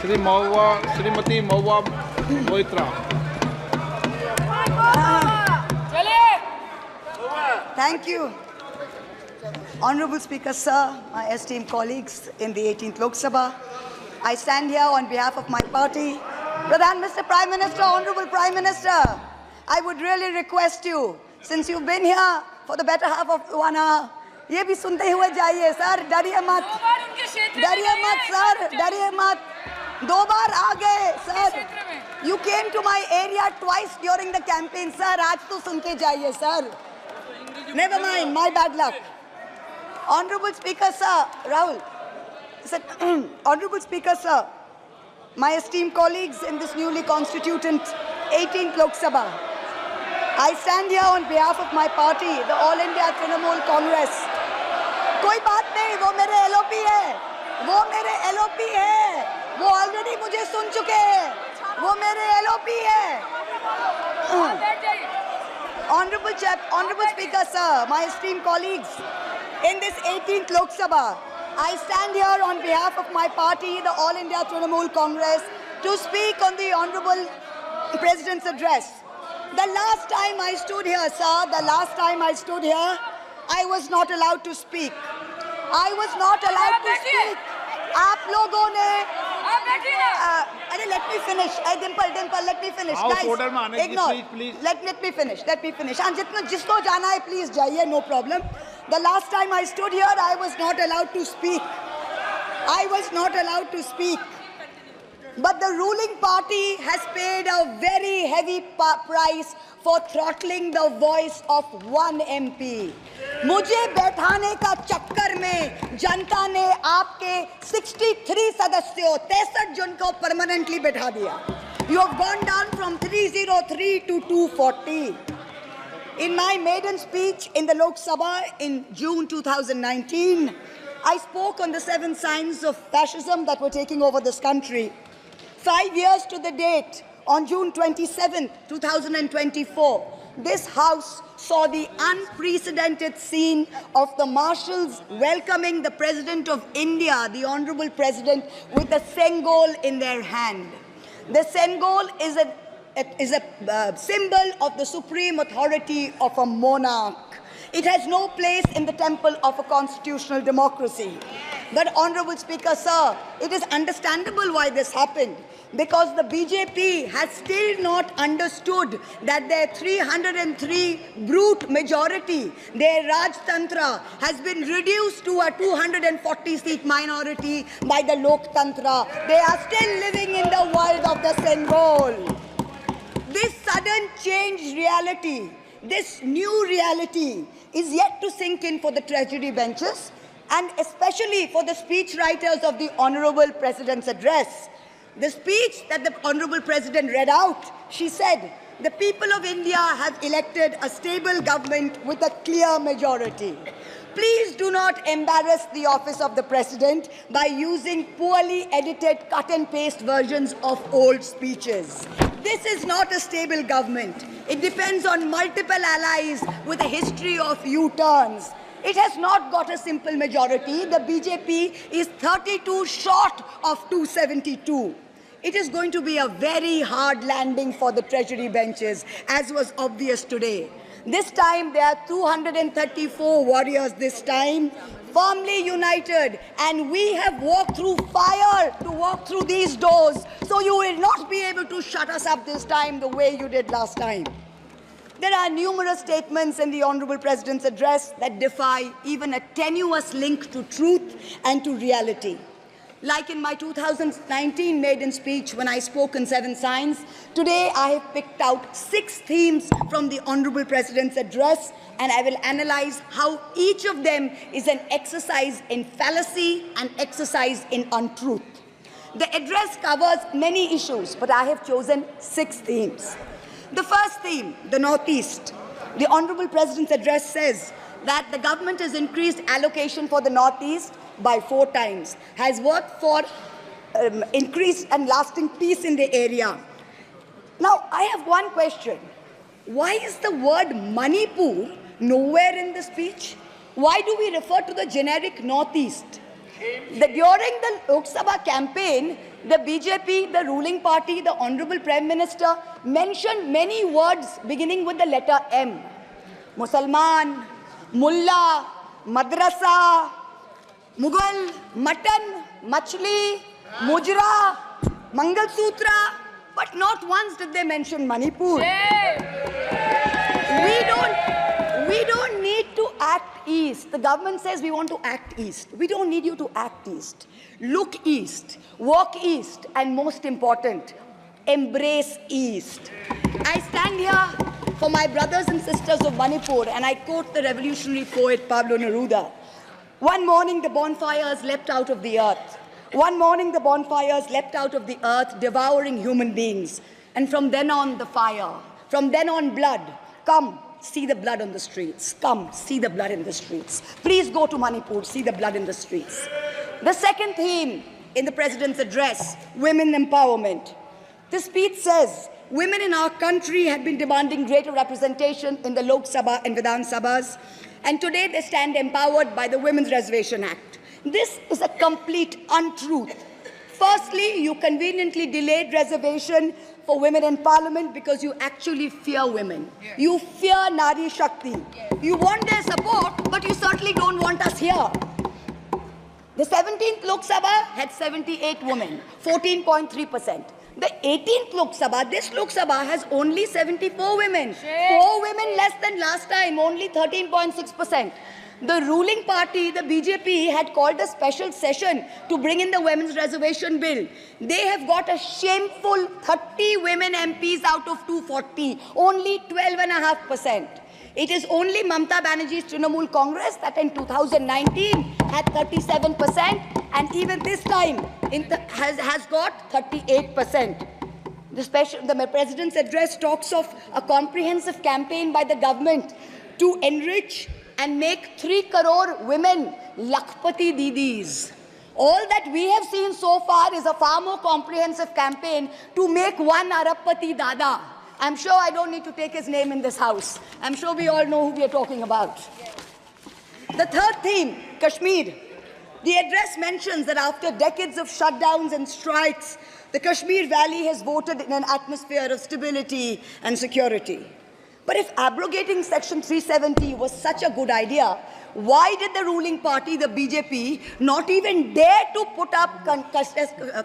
Shrimati Mahua Moitra. Thank you. Honorable Speaker, sir, my esteemed colleagues in the 18th Lok Sabha, I stand here on behalf of my party. Mr. Prime Minister, Honorable Prime Minister, I would really request you, since you've been here for the better half of 1 hour, ये भी सुनते हुए जाइए sir, डरिए मत sir, डरिए मत, 2 बार आ गए sir. You came to my area twice during the campaign, sir. आज तो सुन के जाइए sir. Never mind, my bad luck. Honorable Speaker, sir, Rahul, Honorable Speaker, sir, my esteemed colleagues in this newly constituted 18th Lok Sabha, I stand here on behalf of my party, the All India Trinamool Congress. कोई बात नहीं, वो मेरे LOP है, वो already मुझे सुन चुके हैं, वो मेरे LOP है. Honorable Speaker, sir, my esteemed colleagues, in this 18th Lok Sabha, I stand here on behalf of my party, the All India Trinamool Congress, to speak on the Honorable President's address. The last time I stood here, sir, I was not allowed to speak. I was not allowed to speak. आप लोगों ने let me finish. Dimple, let me finish. Guys, ignore. Let me finish. And जिसको जाना है, please जाइए, no problem. The last time I stood here, I was not allowed to speak. But the ruling party has paid a very heavy price for throttling the voice of one MP. मुझे बैठाने का चक्कर में जनता ने आपके 63 सदस्यों 63 जन को परमानेंटली बैठा दिया. You have gone down from 303 to 240. In my maiden speech in the Lok Sabha in June 2019, I spoke on the 7 signs of fascism that were taking over this country. 5 years to the date, on June 27, 2024, this House saw the unprecedented scene of the marshals welcoming the President of India, the Honorable President, with a Sengol in their hand. The Sengol is a symbol of the supreme authority of a monarch. It has no place in the temple of a constitutional democracy. But, Honorable Speaker, sir, it is understandable why this happened. Because the BJP has still not understood that their 303 brute majority, their Rajtantra, has been reduced to a 240-seat minority by the Loktantra. They are still living in the world of the Sengol. This sudden changed reality, this new reality, is yet to sink in for the treasury benches and especially for the speech writers of the Honorable President's address. The speech that the Honorable President read out, she said, the people of India have elected a stable government with a clear majority. Please do not embarrass the office of the President by using poorly edited cut and paste versions of old speeches. This is not a stable government. It depends on multiple allies with a history of U-turns. It has not got a simple majority. The BJP is 32 short of 272. It is going to be a very hard landing for the treasury benches, as was obvious today. This time, there are 234 warriors this time, firmly united, and we have walked through fire to walk through these doors, so you will not be able to shut us up this time the way you did last time. There are numerous statements in the Honorable President's address that defy even a tenuous link to truth and to reality. Like in my 2019 maiden speech when I spoke on 7 signs, today I have picked out 6 themes from the Honorable President's address, and I will analyze how each of them is an exercise in fallacy and exercise in untruth. The address covers many issues, but I have chosen 6 themes. The first theme, the Northeast. The Honorable President's address says that the government has increased allocation for the Northeast by 4 times, has worked for increased and lasting peace in the area. Now, I have one question. Why is the word Manipur nowhere in the speech? Why do we refer to the generic Northeast? During the Lok Sabha campaign, the BJP, the ruling party, the Honorable Prime Minister mentioned many words beginning with the letter M. Musalman, Mullah, Madrasa, Mughal, Mutton, Machli, Mujra, Mangal Sutra, but not once did they mention Manipur. We don't need to act east. The government says we want to act east. We don't need you to act east. Look east, walk east, and most important, embrace east. I stand here for my brothers and sisters of Manipur, and I quote the revolutionary poet Pablo Neruda. One morning the bonfires leapt out of the earth. One morning the bonfires leapt out of the earth, devouring human beings. And from then on, the fire. From then on, blood. Come, see the blood on the streets. Come, see the blood in the streets. Please go to Manipur, see the blood in the streets. The second theme in the President's address, women empowerment. The speech says, women in our country had been demanding greater representation in the Lok Sabha and Vidhan Sabhas, and today they stand empowered by the Women's Reservation Act. This is a complete untruth. Firstly, you conveniently delayed reservation for women in parliament because you actually fear women. Yeah. You fear Nari Shakti. Yeah. You want their support, but you certainly don't want us here. The 17th Lok Sabha had 78 women, 14.3%. The 18th Lok Sabha, this Lok Sabha has only 74 women. Shame. 4 women less than last time, only 13.6%. The ruling party, the BJP, had called a special session to bring in the Women's Reservation Bill. They have got a shameful 30 women MPs out of 240, only 12.5%. It is only Mamata Banerjee's Trinamool Congress that in 2019 had 37%, and even this time has got 38%. The President's address talks of a comprehensive campaign by the government to enrich and make 3 crore women Lakhpati Didis. All that we have seen so far is a far more comprehensive campaign to make 1 Arabpati Dada. I'm sure I don't need to take his name in this house. I'm sure we all know who we are talking about. The third theme, Kashmir. The address mentions that after decades of shutdowns and strikes, the Kashmir Valley has voted in an atmosphere of stability and security. But if abrogating Section 370 was such a good idea, why did the ruling party, the BJP, not even dare to put up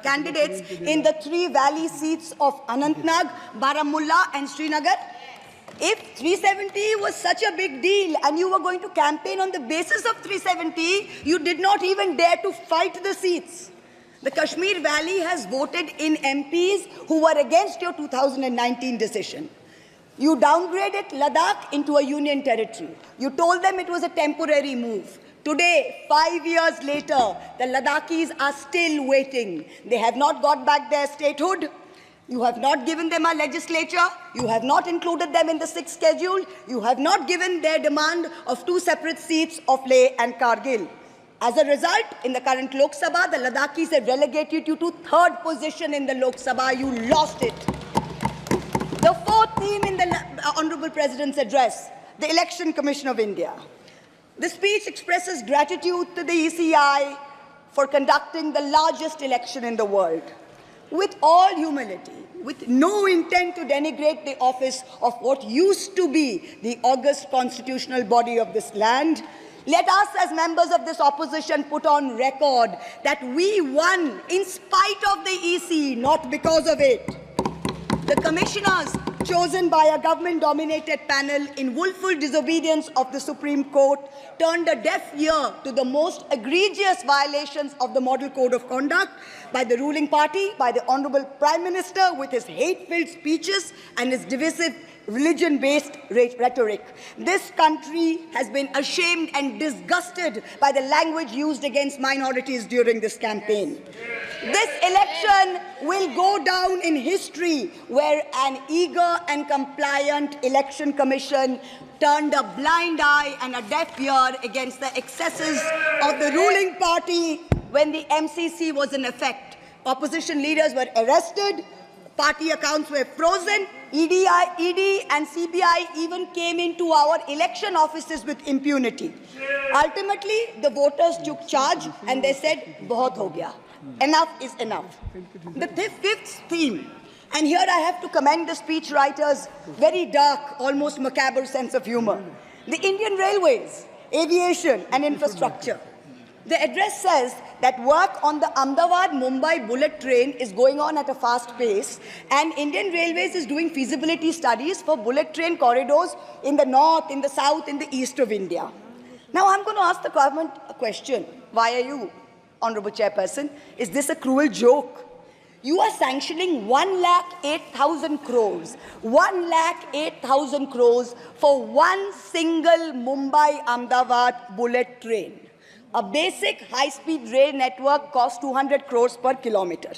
candidates in the 3 valley seats of Anantnag, Baramulla and Srinagar? If 370 was such a big deal and you were going to campaign on the basis of 370, you did not even dare to fight the seats. The Kashmir Valley has voted in MPs who were against your 2019 decision. You downgraded Ladakh into a union territory. You told them it was a temporary move. Today, 5 years later, the Ladakhis are still waiting. They have not got back their statehood. You have not given them a legislature. You have not included them in the 6th schedule. You have not given their demand of 2 separate seats of Leh and Kargil. As a result, in the current Lok Sabha, the Ladakhis have relegated you to 3rd position in the Lok Sabha. You lost it. The 4th theme in the Honorable President's address, the Election Commission of India. The speech expresses gratitude to the ECI for conducting the largest election in the world. With all humility, with no intent to denigrate the office of what used to be the august constitutional body of this land, let us as members of this opposition put on record that we won in spite of the EC, not because of it. The commissioners chosen by a government-dominated panel in willful disobedience of the Supreme Court turned a deaf ear to the most egregious violations of the Model Code of Conduct by the ruling party, by the Honorable Prime Minister with his hate-filled speeches and his divisive religion-based rhetoric. This country has been ashamed and disgusted by the language used against minorities during this campaign. This election will go down in history where an eager and compliant election commission turned a blind eye and a deaf ear against the excesses of the ruling party when the MCC was in effect. Opposition leaders were arrested, Party accounts were frozen. ED and CBI even came into our election offices with impunity. Ultimately, the voters took charge and they said, "Bahut ho gaya. Enough is enough." The fifth theme, and here I have to commend the speechwriter's very dark, almost macabre sense of humor. The Indian Railways, aviation and infrastructure. The address says that work on the Ahmedabad-Mumbai bullet train is going on at a fast pace, and Indian Railways is doing feasibility studies for bullet train corridors in the north, in the south, in the east of India. Now I'm going to ask the government a question. Why are you, Honorable Chairperson? Is this a cruel joke? You are sanctioning 1,08,000 crores, 1,08,000 crores for one single Mumbai-Ahmedabad bullet train. A basic high-speed rail network costs 200 crores per kilometer.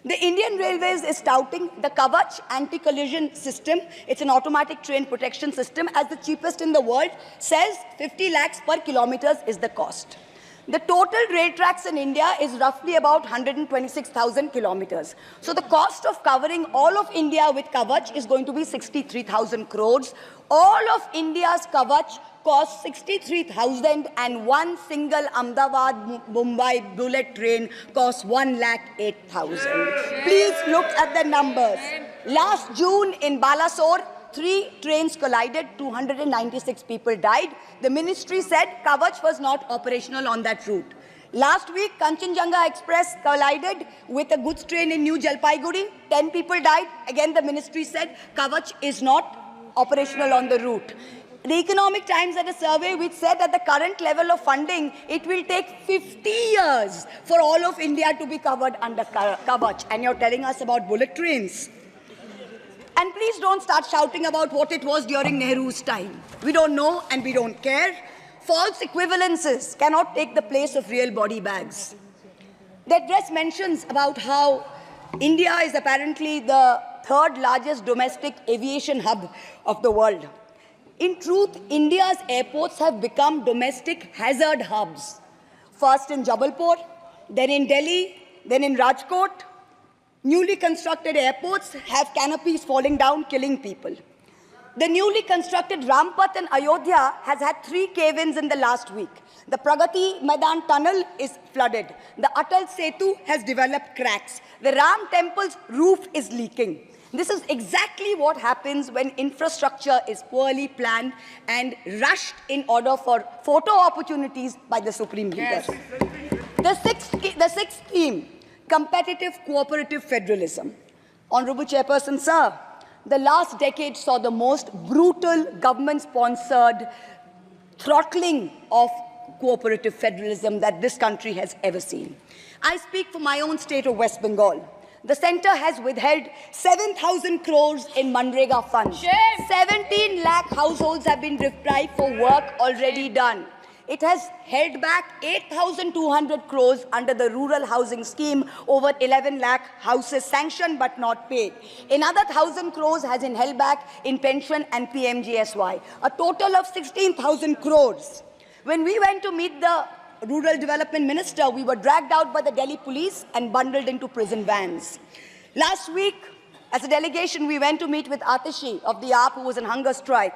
The Indian Railways is touting the Kavach anti-collision system. It's an automatic train protection system as the cheapest in the world, says 50 lakhs per kilometer is the cost. The total rail tracks in India is roughly about 126,000 kilometers. So the cost of covering all of India with Kavach is going to be 63,000 crores. All of India's Kavach costs 63,000 and one single Ahmedabad-Mumbai bullet train costs 1,08,000. Please look at the numbers. Last June in Balasore, 3 trains collided, 296 people died. The ministry said Kavach was not operational on that route. Last week, Kanchenjunga Express collided with a goods train in New Jalpaiguri. 10 people died. Again, the ministry said Kavach is not operational on the route. The Economic Times had a survey which said at the current level of funding, it will take 50 years for all of India to be covered under Kavach. And you're telling us about bullet trains. And please don't start shouting about what it was during Nehru's time. We don't know and we don't care. False equivalences cannot take the place of real body bags. The address mentions about how India is apparently the 3rd largest domestic aviation hub of the world. In truth, India's airports have become domestic hazard hubs. First in Jabalpur, then in Delhi, then in Rajkot. Newly constructed airports have canopies falling down, killing people. The newly constructed Rampath in Ayodhya has had 3 cave-ins in the last week. The Pragati Maidan tunnel is flooded. The Atal Setu has developed cracks. The Ram temple's roof is leaking. This is exactly what happens when infrastructure is poorly planned and rushed in order for photo opportunities by the Supreme Leader. The sixth theme, competitive cooperative federalism. Honorable Chairperson, sir, the last decade saw the most brutal government-sponsored throttling of cooperative federalism that this country has ever seen. I speak for my own state of West Bengal. The centre has withheld 7,000 crores in Manrega funds. 17 lakh households have been deprived for work already done. It has held back 8,200 crores under the rural housing scheme, over 11 lakh houses sanctioned but not paid. Another 1,000 crores has been held back in pension and PMGSY. A total of 16,000 crores. When we went to meet the Rural Development Minister, we were dragged out by the Delhi police and bundled into prison vans. Last week, as a delegation, we went to meet with Atishi of the AAP, who was on hunger strike.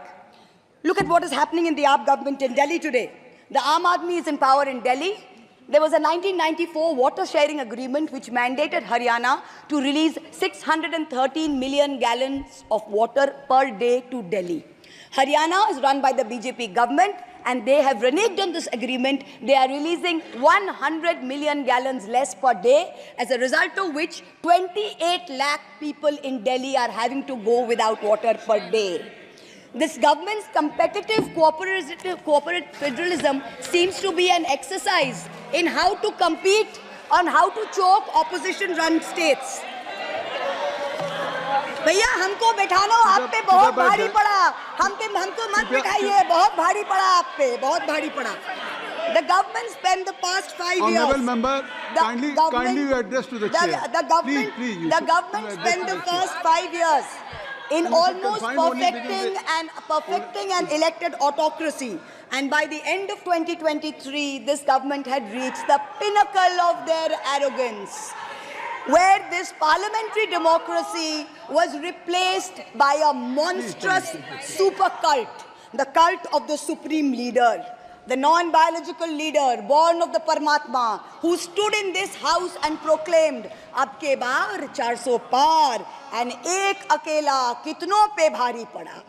Look at what is happening in the AAP government in Delhi today. The Aam Aadmi is in power in Delhi. There was a 1994 water sharing agreement which mandated Haryana to release 613 million gallons of water per day to Delhi. Haryana is run by the BJP government, and they have reneged on this agreement. They are releasing 100 million gallons less per day, as a result of which 28 lakh people in Delhi are having to go without water per day. This government's competitive cooperative federalism seems to be an exercise in how to compete on how to choke opposition-run states. भैया हमको बैठाना आप पे बहुत भारी पड़ा, हमको मत बैठाइए, बहुत भारी पड़ा आप पे, बहुत भारी पड़ा. The government spent the past 5 years. Honourable member, kindly address to the chair. The government spent the first 5 years in almost perfecting an elected autocracy. And by the end of 2023, this government had reached the pinnacle of their arrogance. where this parliamentary democracy was replaced by a monstrous super cult, the cult of the supreme leader, the non-biological leader, born of the Paramatma, who stood in this house and proclaimed, "Ab ke baar 400 par, and ek akela kitno pe bhari pada."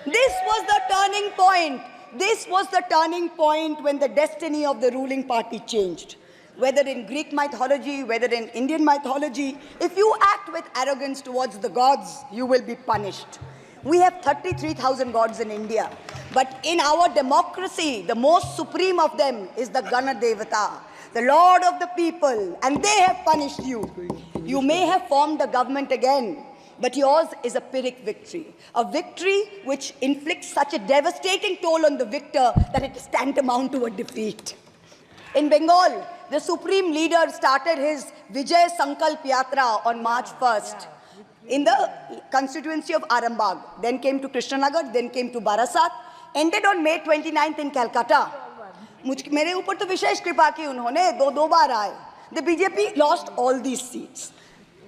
This was the turning point. This was the turning point when the destiny of the ruling party changed. Whether in Greek mythology, whether in Indian mythology, if you act with arrogance towards the gods, you will be punished. We have 33,000 gods in India. But in our democracy, the most supreme of them is the Gana Devata, the Lord of the people, and they have punished you. You may have formed a government again, but yours is a Pyrrhic victory. A victory which inflicts such a devastating toll on the victor that it is tantamount to a defeat. In Bengal, the supreme leader started his Vijay Sankalp Yatra on March 1st in the constituency of Arambagh. Then came to Krishnanagar, then came to Barasat, ended on May 29th in Calcutta. मेरे ऊपर तो विशेष कृपा की उन्होंने दो बार आए. The BJP lost all these seats.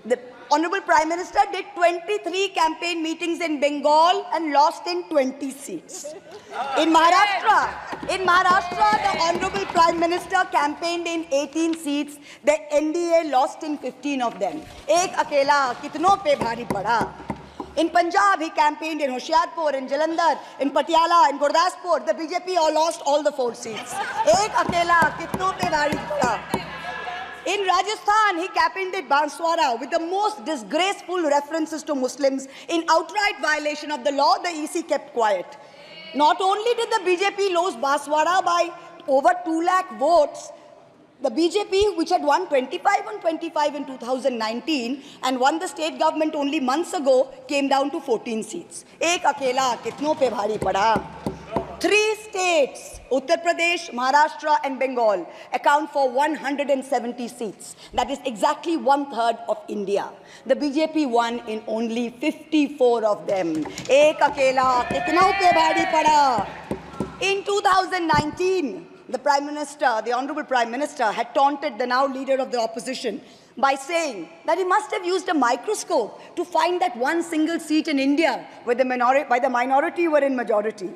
The Honorable Prime Minister did 23 campaign meetings in Bengal and lost in 20 seats. In Maharashtra, the Honorable Prime Minister campaigned in 18 seats. The NDA lost in 15 of them. Ek akela kitno pe bhari pada. In Punjab, he campaigned in Hoshiarpur, in Jalandhar, in Patiala, in Gurdaspur. The BJP all lost all the 4 seats. Ek akela kitno pe bhari pada. In Rajasthan, he campaigned at Banswara with the most disgraceful references to Muslims. In outright violation of the law, the EC kept quiet. Not only did the BJP lose Banswara by over 2 lakh votes, the BJP, which had won 25 on 25 in 2019 and won the state government only months ago, came down to 14 seats. Ek akela kitno pe bhari pada. 3 states, Uttar Pradesh, Maharashtra and Bengal, account for 170 seats. That is exactly 1/3 of India. The BJP won in only 54 of them. Ek akela kitno pe bhari pada. In 2019, the Prime Minister, the Honorable Prime Minister, had taunted the now leader of the opposition by saying that he must have used a microscope to find that one single seat in India where the minority were in majority.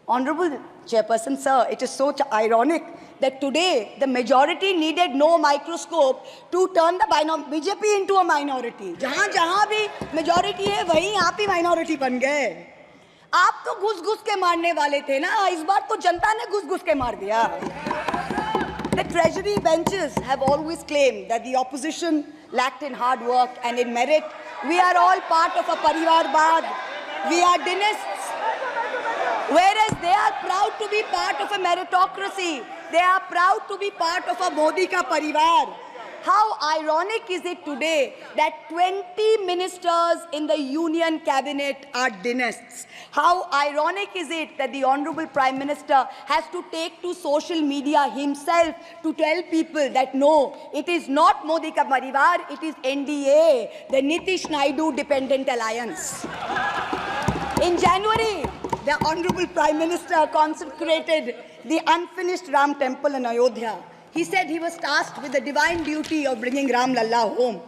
Honorable Chairperson, sir, it is so ironic that today the majority needed no microscope to turn the BJP into a minority. जहाँ भी majority है, वहीं आप ही minority बन गए. आप तो घुस-घुस के मारने वाले थे ना, इस बार तो जनता ने घुस-घुस के मार दिया. The treasury benches have always claimed that the opposition lacked in hard work and in merit. We are all part of a Parivarvad. We are dynasts. Whereas they are proud to be part of a meritocracy. They are proud to be part of a Modi ka parivar. How ironic is it today that 20 ministers in the union cabinet are dynasts? How ironic is it that the Honorable Prime Minister has to take to social media himself to tell people that no, it is not Modi ka parivar, it is NDA, the Nitish Naidu Dependent Alliance. In January, the Honorable Prime Minister consecrated the unfinished Ram temple in Ayodhya. He said he was tasked with the divine duty of bringing Ram Lalla home.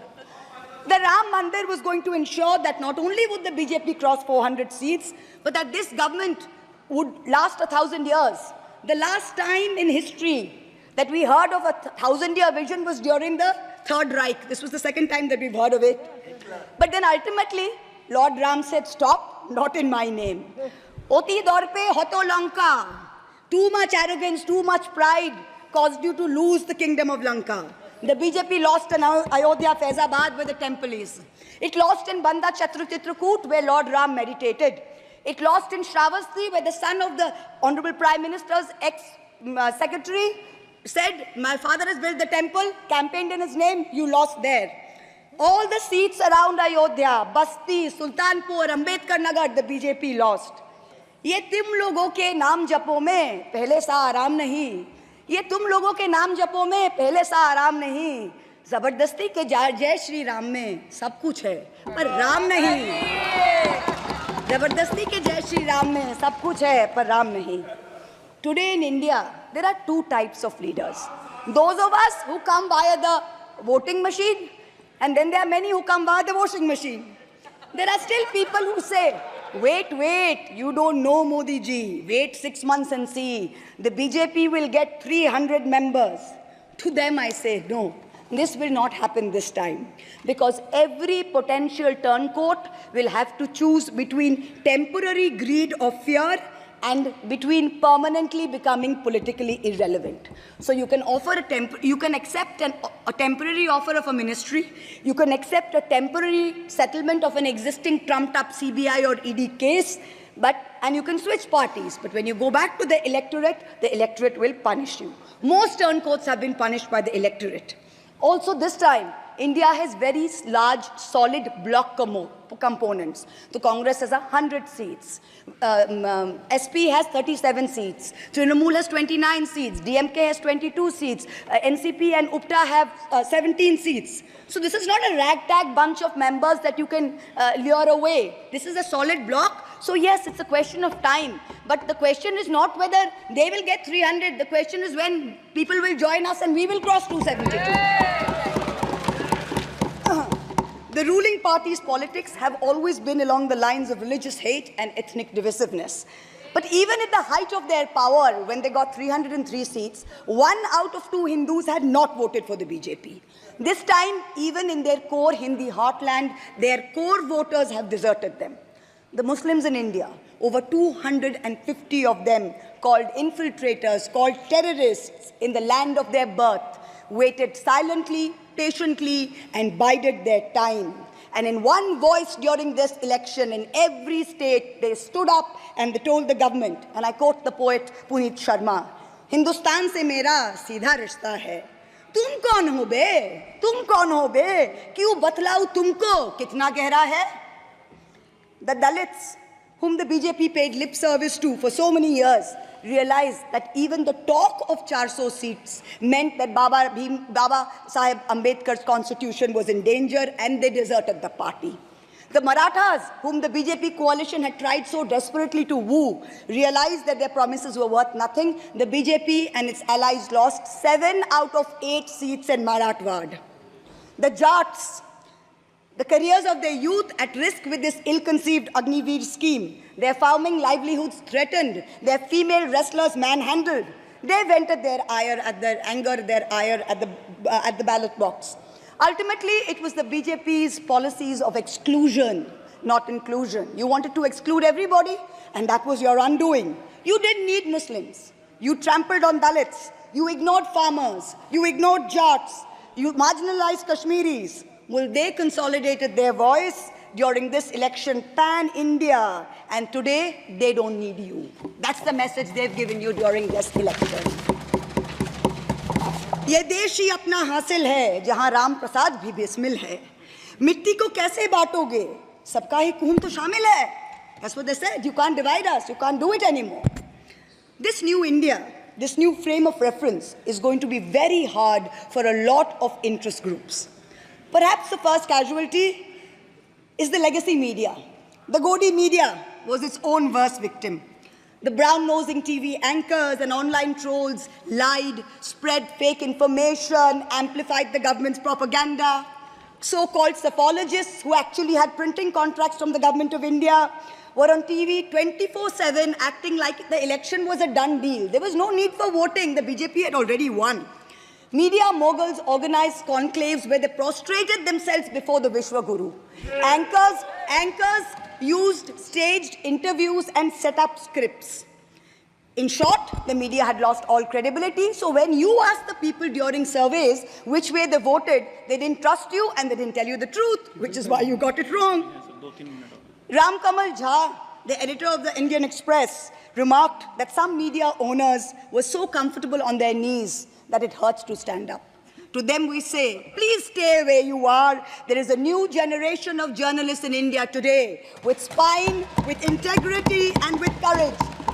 The Ram Mandir was going to ensure that not only would the BJP cross 400 seats, but that this government would last 1,000 years. The last time in history that we heard of a 1,000-year vision was during the Third Reich. This was the second time that we've heard of it. But then ultimately, Lord Ram said, stop, not in my name. Oti dorpe hoto Lanka. Too much arrogance, too much pride caused you to lose the kingdom of Lanka. The BJP lost in Ayodhya, Faizabad, where the temple is. It lost in Banda Chitrakoot, where Lord Ram meditated. It lost in Shravasti, where the son of the Honorable Prime Minister's ex-secretary said, my father has built the temple, campaigned in his name, you lost there. All the seats around Ayodhya, Basti, Sultanpur, Ambedkar Nagar, the BJP lost. ये तुम लोगों के नाम जपों में पहले सा आराम नहीं. ये तुम लोगों के नाम जपों में पहले सा आराम नहीं. जबरदस्ती के जय श्री राम में सब कुछ है, पर राम नहीं. जबरदस्ती के जय श्री राम में सब कुछ है, पर राम नहीं. Today in India, there are 2 types of leaders. Those of us who come via the voting machine And then there are many who come via the washing machine. There are still people who say, wait, you don't know Modi ji. Wait 6 months and see. The BJP will get 300 members. To them I say, no, this will not happen this time. Because every potential turncoat will have to choose between temporary greed or fear and between permanently becoming politically irrelevant. So you can offer you can accept a temporary offer of a ministry, you can accept a temporary settlement of an existing trumped-up CBI or ED case, and you can switch parties. But when you go back to the electorate will punish you. Most turncoats have been punished by the electorate. Also this time, India has very large, solid bloc components. The Congress has 100 seats. SP has 37 seats. Trinamool has 29 seats. DMK has 22 seats. NCP and UPTA have 17 seats. So this is not a ragtag bunch of members that you can lure away. This is a solid bloc. So yes, it's a question of time. But the question is not whether they will get 300. The question is when people will join us and we will cross 272. The ruling party's politics have always been along the lines of religious hate and ethnic divisiveness. But even at the height of their power, when they got 303 seats, 1 out of 2 Hindus had not voted for the BJP. This time, even in their core Hindi heartland, their core voters have deserted them. The Muslims in India, over 250 of them, called infiltrators, called terrorists in the land of their birth, waited silently, patiently, and bided their time. And in one voice during this election, in every state, they stood up and they told the government, and I quote the poet Puneet Sharma, "Hindustan se mera seedha rishta hai. Tum kaun ho be? Tum kaun ho be? Kyun batlau tumko kitna gehra hai?" The Dalits, whom the BJP paid lip service to for so many years, realized that even the talk of 400 seats meant that Baba Sahib Ambedkar's constitution was in danger, and they deserted the party. The Marathas, whom the BJP coalition had tried so desperately to woo, realized that their promises were worth nothing. The BJP and its allies lost 7 out of 8 seats in Marathwad. The Jats, the careers of their youth at risk with this ill-conceived Agniveer scheme, their farming livelihoods threatened, their female wrestlers manhandled. They vented their ire at the ballot box. Ultimately, it was the BJP's policies of exclusion, not inclusion. You wanted to exclude everybody, and that was your undoing. You didn't need Muslims. You trampled on Dalits. You ignored farmers. You ignored Jats. You marginalized Kashmiris. Well, they consolidated their voice during this election pan-India, and today they don't need you. That's the message they've given you during this election. ये देश ही अपना हासिल है जहां राम प्रसाद भी बिस्मिल है. मिट्टी को कैसे बांटोगे? सबका ही खून तो शामिल है. That's what they said. You can't divide us. You can't do it anymore. This new India, this new frame of reference is going to be very hard for a lot of interest groups. Perhaps the first casualty is the legacy media. The Godi media was its own worst victim. The brown-nosing TV anchors and online trolls lied, spread fake information, amplified the government's propaganda. So-called psephologists who actually had printing contracts from the government of India were on TV 24/7 acting like the election was a done deal. There was no need for voting. The BJP had already won. Media moguls organized conclaves where they prostrated themselves before the Vishwaguru. Anchors used staged interviews and set up scripts. In short, the media had lost all credibility. So when you asked the people during surveys which way they voted, they didn't trust you and they didn't tell you the truth, which is why you got it wrong. Ram Kamal Jha, the editor of the Indian Express, remarked that some media owners were so comfortable on their knees that it hurts to stand up. To them we say, please stay where you are. There is a new generation of journalists in India today with spine, with integrity, and with courage.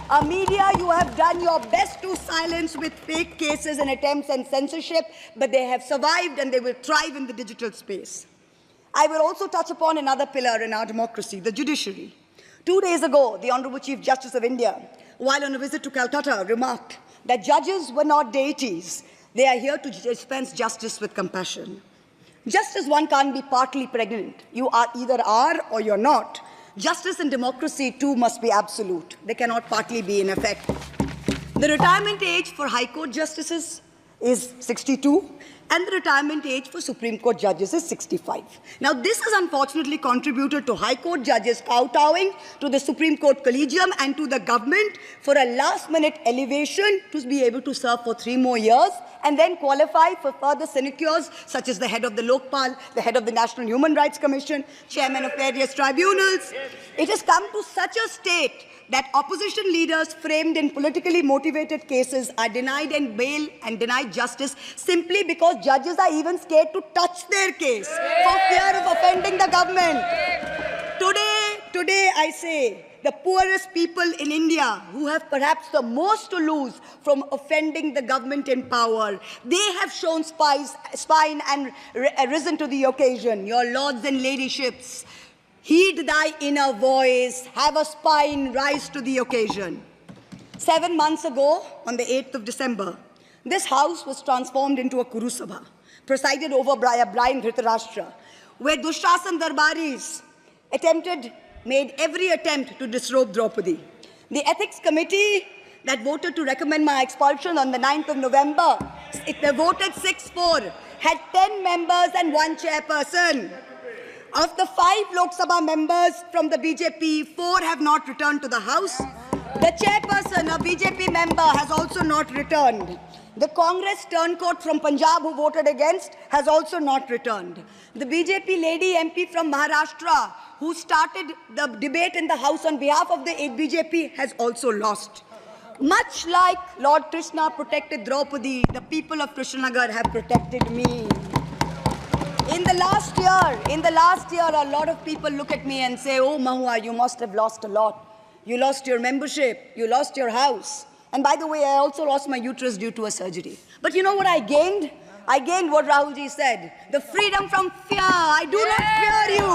A media you have done your best to silence with fake cases and attempts and censorship, but they have survived and they will thrive in the digital space. I will also touch upon another pillar in our democracy, the judiciary. 2 days ago, the Honorable Chief Justice of India, while on a visit to Calcutta, remarked that judges were not deities. They are here to dispense justice with compassion. Just as one can't be partly pregnant, you are either are or you're not, justice and democracy too must be absolute. They cannot partly be in effect. The retirement age for High Court justices is 62, and the retirement age for Supreme Court judges is 65. Now, this has unfortunately contributed to High Court judges kowtowing to the Supreme Court Collegium and to the government for a last-minute elevation to be able to serve for 3 more years and then qualify for further sinecures, such as the head of the Lokpal, the head of the National Human Rights Commission, chairman of various tribunals. It has come to such a state that opposition leaders framed in politically motivated cases are denied and bail and denied justice simply because judges are even scared to touch their case for fear of offending the government. Today I say, the poorest people in India who have perhaps the most to lose from offending the government in power, they have shown spine and risen to the occasion. Your lords and ladyships, heed thy inner voice, have a spine, rise to the occasion. 7 months ago, on the 8th of December, this house was transformed into a Kurusabha, presided over by a blind Dhritarashtra, where Dushrasan Darbaris made every attempt to disrobe Draupadi. The Ethics Committee that voted to recommend my expulsion on the 9th of November, they voted 6-4, had 10 members and 1 chairperson. Of the 5 Lok Sabha members from the BJP, 4 have not returned to the House. The chairperson, a BJP member, has also not returned. The Congress turncoat from Punjab who voted against has also not returned. The BJP lady MP from Maharashtra who started the debate in the House on behalf of the BJP has also lost. Much like Lord Krishna protected Draupadi, the people of Krishnanagar have protected me. In the last year, a lot of people look at me and say, oh, Mahua, you must have lost a lot. You lost your membership, you lost your house. And by the way, I also lost my uterus due to a surgery. But you know what I gained? I gained what Rahulji said, the freedom from fear. I do not fear you.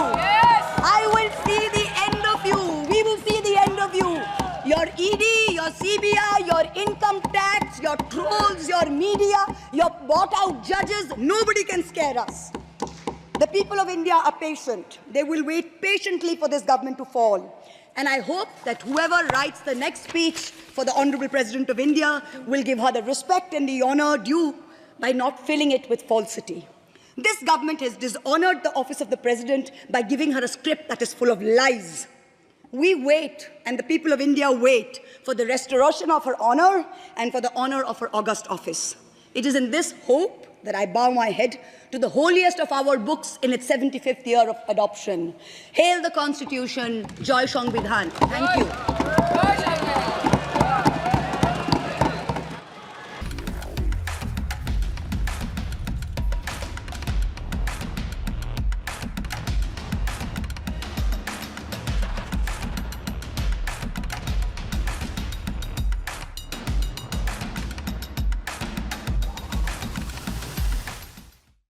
I will see the end of you. We will see the end of you. Your ED, your CBI, your income tax, your trolls, your media, your bought-out judges, nobody can scare us. The people of India are patient. They will wait patiently for this government to fall. And I hope that whoever writes the next speech for the Honorable President of India will give her the respect and the honor due by not filling it with falsity. This government has dishonored the office of the President by giving her a script that is full of lies. We wait, and the people of India wait, for the restoration of her honor and for the honor of her august office. It is in this hope that I bow my head to the holiest of our books in its 75th year of adoption. Hail the Constitution, Joy Sangvidhan. Thank you.